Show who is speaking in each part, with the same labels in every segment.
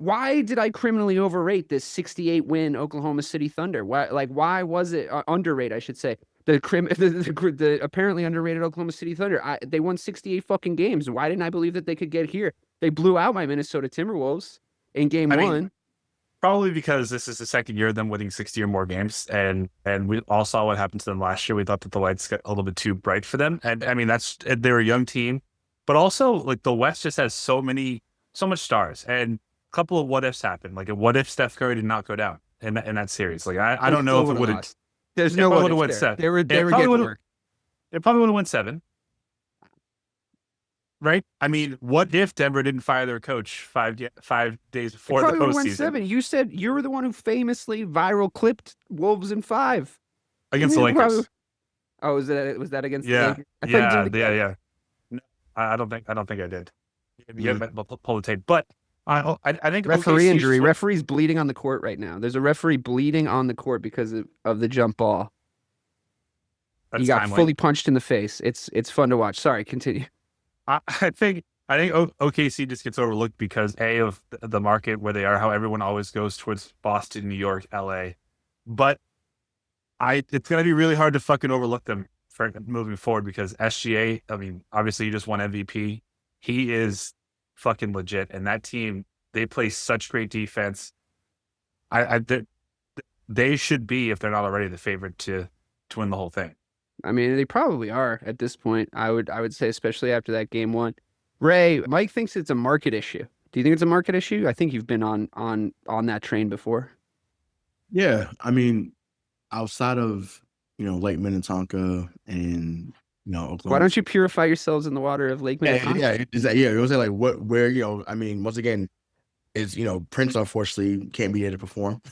Speaker 1: why did I criminally overrate this 68 win Oklahoma City Thunder? Why was it underrated? I should say the apparently underrated Oklahoma City Thunder. They won 68 fucking games. Why didn't I believe that they could get here? They blew out my Minnesota Timberwolves in game
Speaker 2: I mean,
Speaker 1: one.
Speaker 2: probably because this is the second year of them winning 60 or more games, and we all saw what happened to them last year. We thought that the lights got a little bit too bright for them, and I mean they're a young team, but also like the West just has so much stars, and a couple of what ifs happened. Like, what if Steph Curry did not go down in that series? Like, I don't know if it would have.
Speaker 1: There's no one
Speaker 2: would have won
Speaker 1: there.
Speaker 2: seven.
Speaker 1: They were getting work.
Speaker 2: It probably would have won seven. Right? I mean, what if Denver didn't fire their coach 5 days before the postseason?
Speaker 1: 7. You said you were the one who famously viral clipped Wolves in 5
Speaker 2: against the Lakers.
Speaker 1: Oh, was that against the
Speaker 2: Lakers?
Speaker 1: Yeah.
Speaker 2: No, I don't think I did. You pull the tape, but I think
Speaker 1: referee injury. Referee's bleeding on the court right now. There's a referee bleeding on the court because of the jump ball. He got fully punched in the face. It's fun to watch. Sorry, continue.
Speaker 2: I think OKC just gets overlooked because of the market where they are, how everyone always goes towards Boston, New York, LA. But it's going to be really hard to fucking overlook them for moving forward because SGA, I mean, obviously he just won MVP. He is fucking legit. And that team, they play such great defense. They should be, if they're not already, the favorite to win the whole thing.
Speaker 1: I mean, they probably are at this point. I would say, especially after that game one. Ray, Mike thinks it's a market issue. Do you think it's a market issue? I think you've been on that train before.
Speaker 3: Yeah, I mean, outside of Lake Minnetonka and Oklahoma.
Speaker 1: Why don't you purify yourselves in the water of Lake Minnetonka?
Speaker 3: It was like where I mean, once again, is Prince unfortunately can't be there to perform.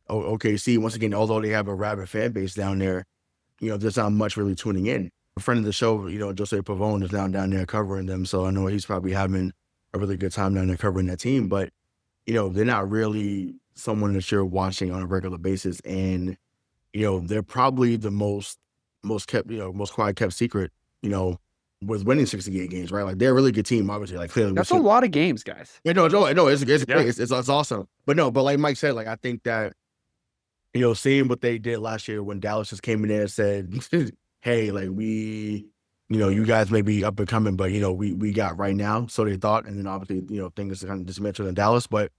Speaker 3: OKC, once again, although they have a rabid fan base down there, there's not much really tuning in. A friend of the show, Jose Pavone is down there covering them, so I know he's probably having a really good time down there covering that team. But they're not really someone that you're watching on a regular basis, and they're probably the most kept, most quiet kept secret, with winning 68 games, right? Like they're a really good team, obviously. Like clearly,
Speaker 1: that's a lot of games, guys.
Speaker 3: Yeah, no, it's great. It's awesome. But like Mike said, like I think that. Seeing what they did last year when Dallas just came in there and said, hey, like you guys may be up and coming, but we got right now. So they thought, and then obviously, things kind of dismantled in Dallas. But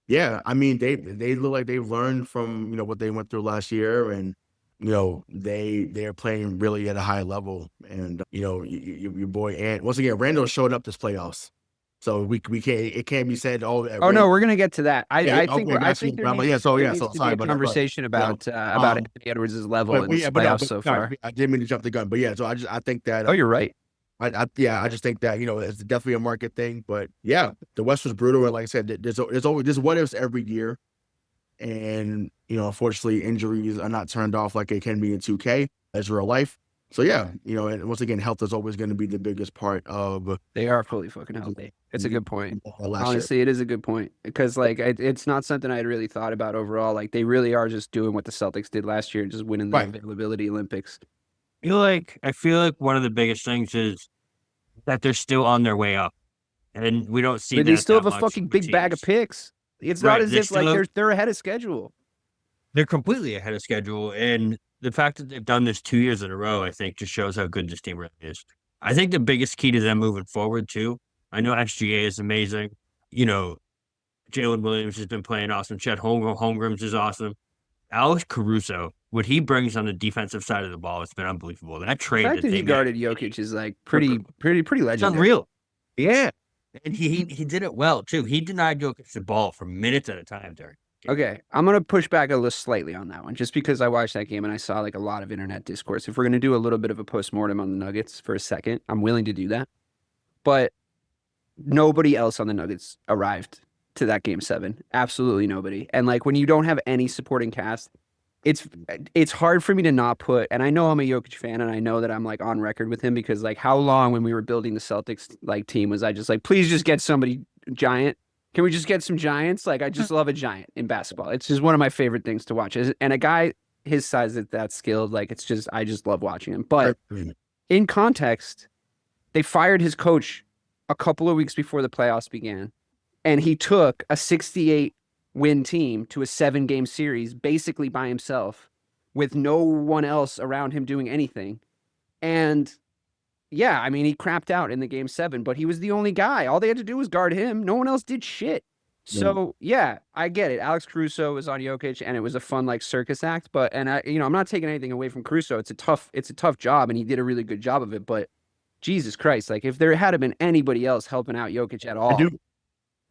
Speaker 3: yeah, I mean, they look like they've learned from, what they went through last year, and they're playing really at a high level. And your boy Ant, once again, Randall showed up this playoffs. So we can't. It can't be said. No,
Speaker 1: we're gonna get to that. I think there needs to be
Speaker 3: a
Speaker 1: conversation about Anthony Edwards' level in the playoffs so far.
Speaker 3: I didn't mean to jump the gun, but yeah. So I think that.
Speaker 1: You're right.
Speaker 3: I just think that it's definitely a market thing, but yeah, the West was brutal, and like I said, there's what ifs every year, and unfortunately, injuries are not turned off like it can be in 2K as real life. So yeah, and once again, health is always going to be the biggest part of.
Speaker 1: They are fully fucking healthy. It's a good point. Honestly, it is a good point because like it's not something I had really thought about overall. Like they really are just doing what the Celtics did last year, just winning the availability Olympics.
Speaker 4: I feel like one of the biggest things is that they're still on their way up, and we don't see.
Speaker 1: But they still have a fucking big bag of picks. It's not as if like they're ahead of schedule.
Speaker 4: They're completely ahead of schedule, and the fact that they've done this 2 years in a row, I think, just shows how good this team really is. I think the biggest key to them moving forward, too, I know SGA is amazing. Jalen Williams has been playing awesome. Chet Holmgren's is awesome. Alex Caruso, what he brings on the defensive side of the ball has been unbelievable. That trade
Speaker 1: the fact that he guarded Jokic is like pretty legendary.
Speaker 4: It's unreal. Yeah. And he did it well, too. He denied Jokic the ball for minutes at a time during.
Speaker 1: Okay, I'm going to push back a little slightly on that one, just because I watched that game and I saw like a lot of internet discourse. If we're going to do a little bit of a postmortem on the Nuggets for a second, I'm willing to do that. But nobody else on the Nuggets arrived to that game 7. Absolutely nobody. And like when you don't have any supporting cast, it's hard for me to not put, and I know I'm a Jokic fan and I know that I'm like on record with him because like how long when we were building the Celtics like team was I just like, please just get somebody giant. Can we just get some giants? Like, I just love a giant in basketball. It's just one of my favorite things to watch. And a guy his size that's skilled, like, I just love watching him. But in context, they fired his coach a couple of weeks before the playoffs began. and he took a 68 win team to a 7-game series basically by himself with no one else around him doing anything. And yeah, I mean, he crapped out in the game 7, but he was the only guy. All they had to do was guard him. No one else did shit. So yeah, I get it. Alex Caruso was on Jokic, and it was a fun like circus act. But I'm not taking anything away from Caruso. It's a tough job, and he did a really good job of it. But Jesus Christ, like if there had been anybody else helping out Jokic at all,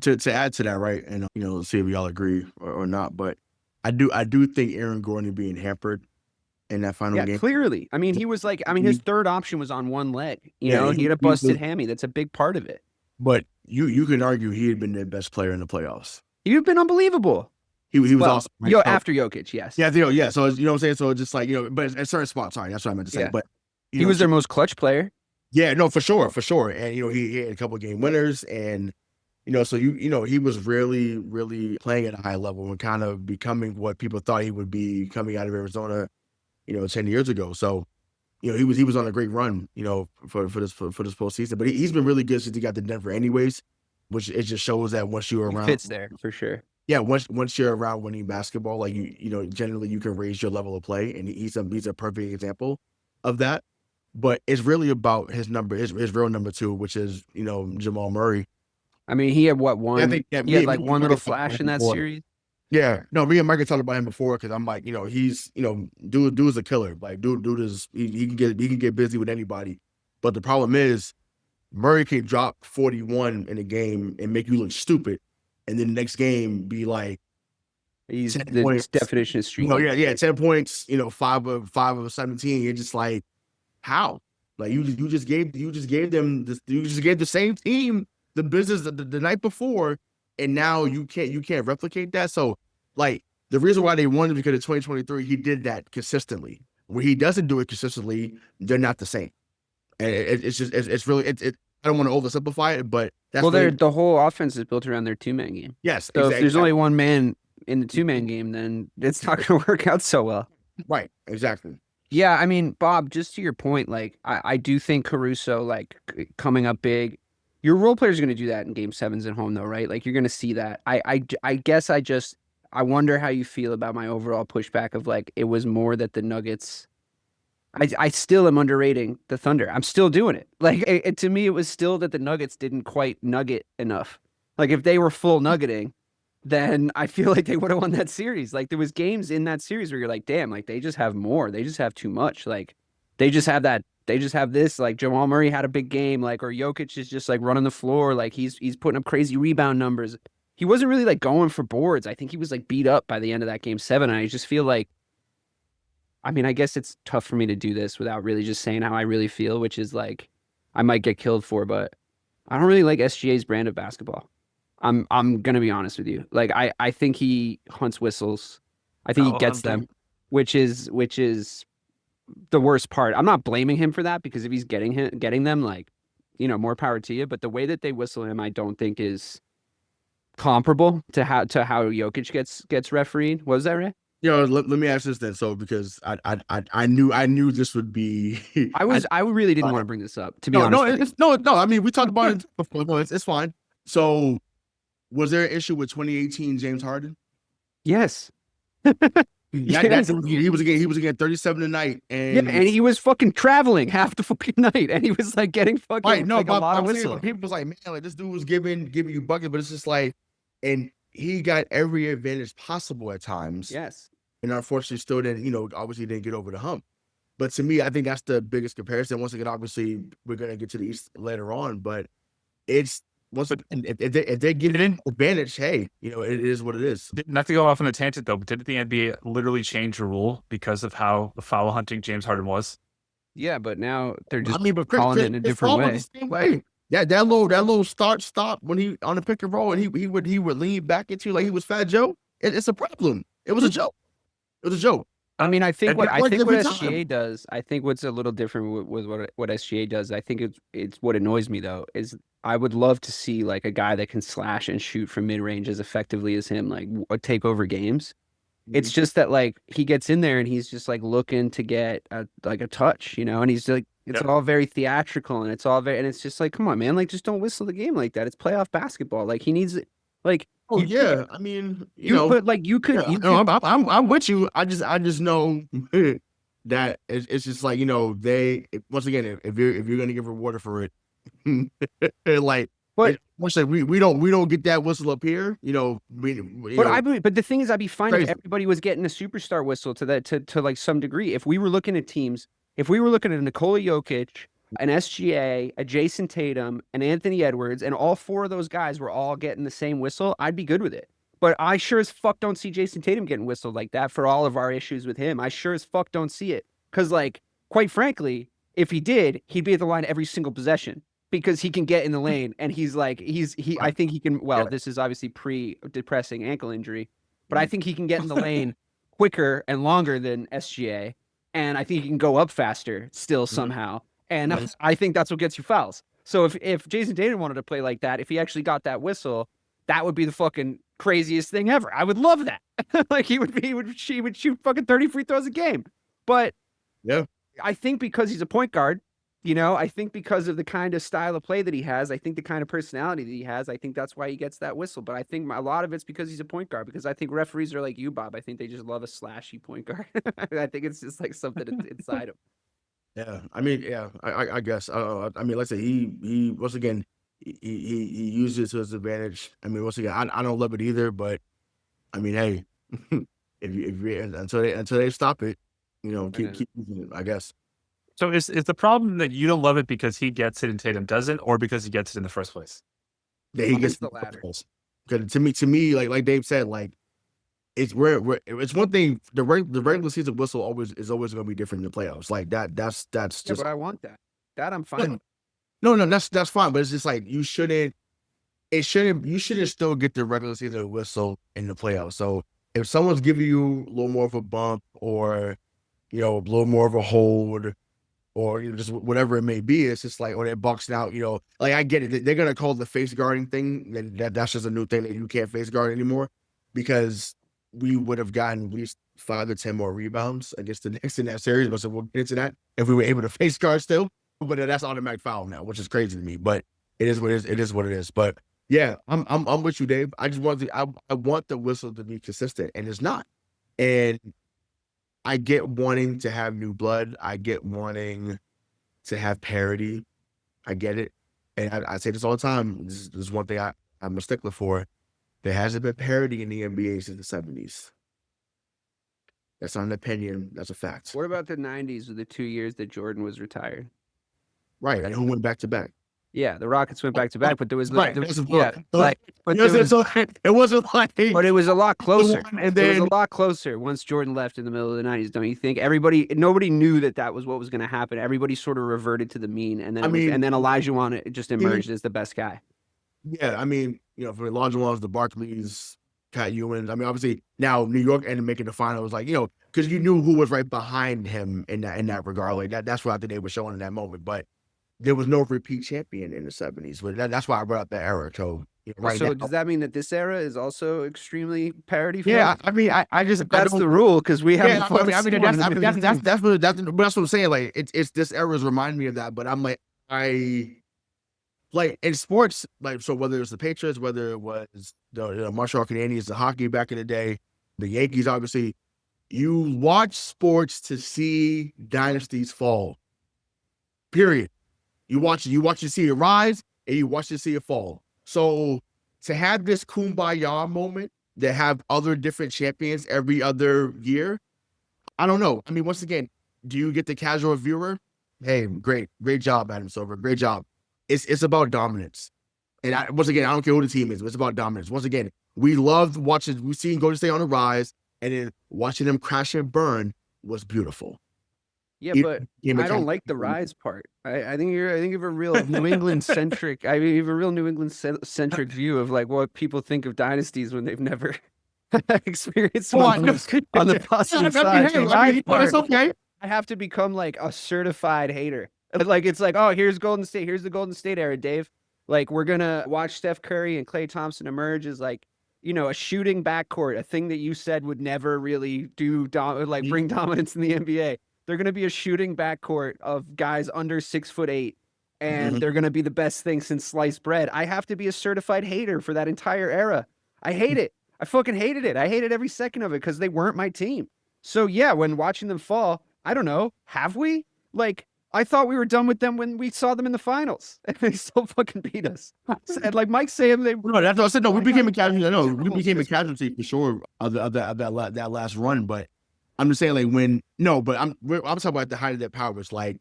Speaker 3: to add to that, right? And see if y'all agree or not. But I do think Aaron Gordon being hampered in that final game.
Speaker 1: Clearly. I mean, he was like, his third option was on one leg. He had a busted hammy. That's a big part of it.
Speaker 3: But you can argue he had been the best player in the playoffs.
Speaker 1: You've been unbelievable.
Speaker 3: He was awesome. Right?
Speaker 1: After Jokic, yes.
Speaker 3: Yeah. So you know what I'm saying? So it's just like, but at certain spots, sorry, that's what I meant to say.
Speaker 1: Yeah.
Speaker 3: But
Speaker 1: he was their most clutch player.
Speaker 3: Yeah, no, for sure. And he had a couple of game winners, and so he was really, really playing at a high level and kind of becoming what people thought he would be coming out of Arizona, 10 years ago. So, he was on a great run, for this postseason. But he's been really good since he got to Denver, anyways. Which it just shows that once you're around,
Speaker 1: he fits there for sure.
Speaker 3: Yeah, once you're around winning basketball, like generally you can raise your level of play, and he's a perfect example of that. But it's really about his real number 2, which is Jamal Murray.
Speaker 1: I mean, he had one? He had like one little flash in that series.
Speaker 3: Yeah, no, me and Mike talked about him before because I'm like, he's dude is a killer. Like dude is he can get busy with anybody, but the problem is Murray can drop 41 in a game and make you look stupid, and then the next game be like
Speaker 1: he's the definition of street.
Speaker 3: 10 points, 5 of 17. You're just like, how? Like you just gave the same team the business the night before, and now you can't replicate that. So like the reason why they won is because in 2023 he did that consistently. When he doesn't do it consistently, they're not the same. And it's really I don't want to oversimplify it, but that's
Speaker 1: the whole offense is built around their 2-man game.
Speaker 3: Yes.
Speaker 1: So if there's only one man in the 2-man game, then it's not going to work out so well.
Speaker 3: Right. Exactly.
Speaker 1: Yeah, I mean, Bob, just to your point, like I do think Caruso, like coming up big, your role players are going to do that in game 7s at home, though, right? Like you're going to see that. I guess I wonder how you feel about my overall pushback of like it was more that the Nuggets. I still am underrating the Thunder. I'm still doing it. Like to me, it was still that the Nuggets didn't quite nugget enough. Like if they were full nuggeting, then I feel like they would have won that series. Like there was games in that series where you're like, damn, like they just have more. They just have too much. Like they just have that. They just have this. Like Jamal Murray had a big game. Like or Jokic is just like running the floor. Like he's putting up crazy rebound numbers. He wasn't really like going for boards. I think he was like beat up by the end of that game 7. And I just feel like. I mean, I guess it's tough for me to do this without really just saying how I really feel, which is like I might get killed for, but I don't really like SGA's brand of basketball. I'm gonna be honest with you. Like I think he hunts whistles. I think he gets them, which is the worst part. I'm not blaming him for that because if he's getting them, like, more power to you. But the way that they whistle him, I don't think is comparable to how Jokic gets refereed. What was that, Ray?
Speaker 3: Let me ask this then. So because I knew this would be.
Speaker 1: I really didn't want to bring this up. To be honest,
Speaker 3: no. I mean, we talked about it before. No, it's fine. So, was there an issue with 2018 James Harden?
Speaker 1: Yes.
Speaker 3: He was again 37 tonight, and
Speaker 1: he was fucking traveling half the fucking night, and he was like getting fucking a lot of whistle.
Speaker 3: People was like, man, like this dude was giving you buckets, but it's just like, and he got every advantage possible at times.
Speaker 1: Yes.
Speaker 3: And unfortunately still didn't, obviously didn't get over the hump. But to me, I think that's the biggest comparison. Once again, obviously, we're going to get to the East later on, but it's, if they give it an advantage, hey, it is what it is.
Speaker 2: Not to go off on a tangent, though, but didn't the NBA literally change the rule because of how foul hunting James Harden was?
Speaker 1: Yeah, but now they're just calling it in a different way.
Speaker 3: The same way. Yeah, that little stop when he on the pick and roll and he would lean back into like he was Fat Joe. It's a problem. It was a joke.
Speaker 1: I mean, I think what SGA does. I think what's a little different with what SGA does. I think it's what annoys me though is I would love to see like a guy that can slash and shoot from mid range as effectively as him, like take over games. It's just that like he gets in there and he's just like looking to get a touch, and he's like. It's all very theatrical and it's just like, come on, man, like just don't whistle the game like that. It's playoff basketball. Like he needs Like,
Speaker 3: Oh
Speaker 1: you
Speaker 3: yeah, I mean,
Speaker 1: you put like you could,
Speaker 3: yeah,
Speaker 1: you
Speaker 3: no,
Speaker 1: could
Speaker 3: I'm with you. I just know that it's just like once again, if you're gonna get rewarded for it, like
Speaker 1: but
Speaker 3: once again, we don't get that whistle up here.
Speaker 1: but the thing is, I'd be fine if
Speaker 3: crazy.
Speaker 1: everybody was getting a superstar whistle to that to like some degree. If we were looking at teams, if we were looking at a Nikola Jokic, an SGA, a Jason Tatum, and Anthony Edwards, and all four of those guys were all getting the same whistle, I'd be good with it. But I sure as fuck don't see Jason Tatum getting whistled like that for all of our issues with him. I sure as fuck don't see it. Because, like, quite frankly, if he did, he'd be at the line every single possession because he can get in the lane and I think he can. Well, this is obviously pre-depressing ankle injury, but I think he can get in the lane quicker and longer than SGA, and I think he can go up faster still somehow. And I think that's what gets you fouls. So if Jason Tatum wanted to play like that, if he actually got that whistle, that would be the fucking craziest thing ever. I would love that. Like he would shoot fucking 30 free throws a game. But
Speaker 3: Yeah.
Speaker 1: I think because he's a point guard, I think because of the kind of style of play that he has, I think the kind of personality that he has, I think that's why he gets that whistle. But I think a lot of it's because he's a point guard, because I think referees are like you, Bob. I think they just love a slashy point guard. I think it's just like something inside him.
Speaker 3: Yeah, I mean, yeah, I guess. I mean, let's say he once again he used it to his advantage. I mean, once again, I don't love it either, but I mean, hey, until they stop it, keep using it. I guess.
Speaker 2: So is the problem that you don't love it because he gets it and Tatum doesn't, or because he gets it in the first place?
Speaker 3: That he gets
Speaker 1: the latter.
Speaker 3: Because to me, like Dave said, like it's it's one thing. The regular season whistle is always going to be different in the playoffs. Like that's just.
Speaker 1: Yeah, but I want that. That I'm fine with.
Speaker 3: No, that's fine. But it's just like you shouldn't still get the regular season whistle in the playoffs. So if someone's giving you a little more of a bump or a little more of a hold or just whatever it may be, it's just like, or they're boxing out, like I get it. They're gonna call the face guarding thing, and that's just a new thing that you can't face guard anymore because we would have gotten at least 5 to 10 more rebounds against the Knicks in that series. But so we'll get into that if we were able to face guard still. But that's automatic foul now, which is crazy to me. But it is what it is. It is what it is. But yeah, I'm with you, Dave. I just want I want the whistle to be consistent, and it's not. And I get wanting to have new blood. I get wanting to have parity. I get it. And I say this all the time. This is one thing I'm a stickler for. There hasn't been parity in the NBA since the 70s. That's not an opinion. That's a fact.
Speaker 1: What about the 90s with the 2 years that Jordan was retired?
Speaker 3: Right. And who went back to back?
Speaker 1: Yeah, the Rockets went back to back, but there was
Speaker 3: right.
Speaker 1: but
Speaker 3: it wasn't like.
Speaker 1: But it was a lot closer.
Speaker 3: And
Speaker 1: it was a lot closer once Jordan left in the middle of the 90s. Don't you think? Nobody knew that was what was going to happen. Everybody sort of reverted to the mean, and then and then Olajuwon just emerged as the best guy.
Speaker 3: Yeah, I mean, for Olajuwon, the Barkleys, Pat Ewing. I mean, obviously now New York ended making the finals, like because you knew who was right behind him in that regard. Like that's what I think they were showing in that moment, but. There was no repeat champion in the 70s, but that's why I brought up that era. So,
Speaker 1: so does that mean that this era is also extremely parity?
Speaker 3: Yeah, I mean, I just
Speaker 1: that's the rule because we have.
Speaker 3: That's what I'm saying. Like, it's this era is reminding me of that. But I'm like, like in sports, like so whether it was the Patriots, whether it was the Montreal Canadiens, the hockey back in the day, the Yankees, obviously, you watch sports to see dynasties fall. Period. You watch to see it rise, and you watch to see it fall. So to have this kumbaya moment, that have other different champions every other year, I don't know. I mean, once again, do you get the casual viewer? Hey, great job, Adam Silver, great job. It's about dominance, and once again, I don't care who the team is. It's about dominance. Once again, we loved watching. We've seen Golden State on the rise, and then watching them crash and burn was beautiful.
Speaker 1: Yeah, but I don't like the rise part. I think you have a real New England centric. I mean, you have a real New England centric view of like what people think of dynasties when they've never experienced one on the positive side.
Speaker 3: It's okay.
Speaker 1: I have to become like a certified hater. Like it's like, oh, here's Golden State. Here's the Golden State era, Dave. Like we're gonna watch Steph Curry and Klay Thompson emerge as like a shooting backcourt, a thing that you said would never really bring dominance in the NBA. They're going to be a shooting backcourt of guys under 6'8", and they're going to be the best thing since sliced bread. I have to be a certified hater for that entire era. I hate it. I fucking hated it. I hated every second of it because they weren't my team. So yeah, when watching them fall, I don't know, have we? Like, I thought we were done with them when we saw them in the finals, and they still fucking beat us. And like Mike saying,
Speaker 3: No, that's what I said. No, we became a casualty. No, we became a casualty for sure of that last run. But I'm just saying, like, but I'm talking about the height of their power. It's like,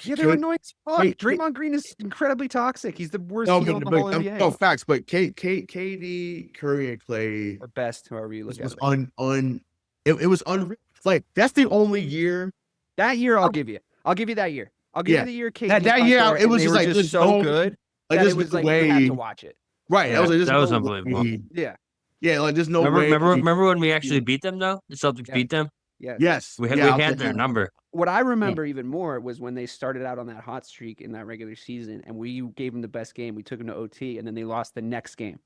Speaker 1: yeah, they're annoying as fuck. Draymond Green is incredibly toxic. He's the worst heel in the whole NBA.
Speaker 3: No, facts. But KD, Curry, and Clay,
Speaker 1: or best, however you look at it.
Speaker 3: It was unreal. Like, that's the only year.
Speaker 1: That year, I'll give you. I'll give you that year. I'll give you the year KD.
Speaker 3: That year, it was just like
Speaker 1: so good.
Speaker 3: Like,
Speaker 1: that it was like you had to watch it.
Speaker 3: Right.
Speaker 4: Yeah, that was
Speaker 3: no
Speaker 4: unbelievable.
Speaker 3: way.
Speaker 1: Yeah.
Speaker 3: Yeah, like there's no way.
Speaker 4: Remember when we actually beat them though? The Celtics beat them.
Speaker 1: Yeah.
Speaker 3: Yes.
Speaker 4: We had their number.
Speaker 1: What I remember even more was when they started out on that hot streak in that regular season, and we gave them the best game. We took them to OT, and then they lost the next game.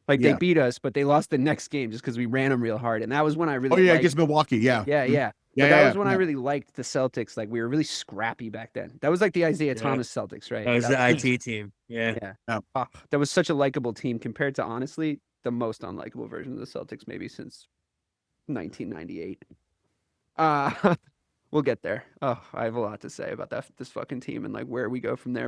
Speaker 1: Like they beat us, but they lost the next game just because we ran them real hard, and that was when I really.
Speaker 3: Against Milwaukee. Yeah.
Speaker 1: Yeah. That was when I really liked the Celtics. Like we were really scrappy back then. That was like the Isaiah Thomas Celtics, right?
Speaker 4: That was the IT team. Yeah.
Speaker 1: Oh, that was such a likable team compared to honestly the most unlikable version of the Celtics maybe since 1998. We'll get there. Oh, I have a lot to say about this fucking team and like where we go from there.